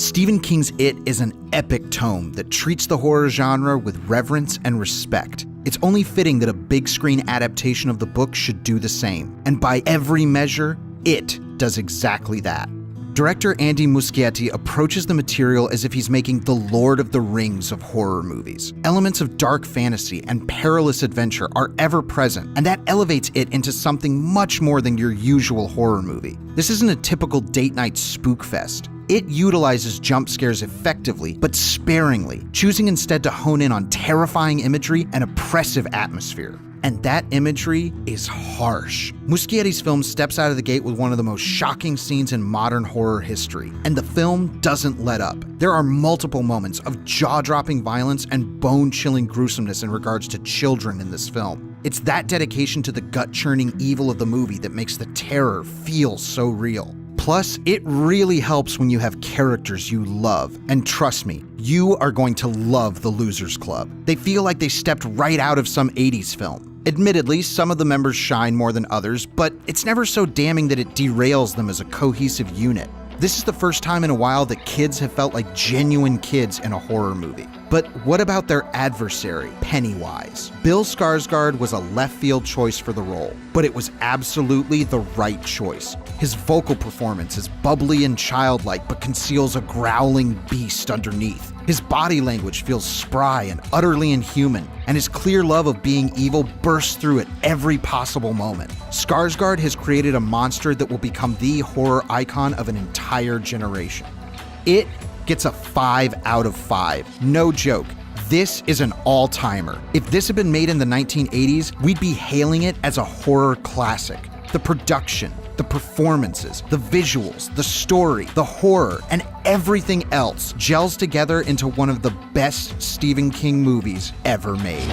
Stephen King's It is an epic tome that treats the horror genre with reverence and respect. It's only fitting that a big screen adaptation of the book should do the same. And by every measure, It does exactly that. Director Andy Muschietti approaches the material as if he's making the Lord of the Rings of horror movies. Elements of dark fantasy and perilous adventure are ever present, and that elevates it into something much more than your usual horror movie. This isn't a typical date night spookfest. It utilizes jump scares effectively, but sparingly, choosing instead to hone in on terrifying imagery and oppressive atmosphere. And that imagery is harsh. Muschietti's film steps out of the gate with one of the most shocking scenes in modern horror history, and the film doesn't let up. There are multiple moments of jaw-dropping violence and bone-chilling gruesomeness in regards to children in this film. It's that dedication to the gut-churning evil of the movie that makes the terror feel so real. Plus, it really helps when you have characters you love. And trust me, you are going to love the Losers Club. They feel like they stepped right out of some 80s film. Admittedly, some of the members shine more than others, but it's never so damning that it derails them as a cohesive unit. This is the first time in a while that kids have felt like genuine kids in a horror movie. But what about their adversary, Pennywise? Bill Skarsgård was a left-field choice for the role, but it was absolutely the right choice. His vocal performance is bubbly and childlike, but conceals a growling beast underneath. His body language feels spry and utterly inhuman, and his clear love of being evil bursts through at every possible moment. Skarsgård has created a monster that will become the horror icon of an entire generation. It gets a 5 out of 5. No joke. This is an all-timer. If this had been made in the 1980s, we'd be hailing it as a horror classic. The production, the performances, the visuals, the story, the horror, and everything else gels together into one of the best Stephen King movies ever made.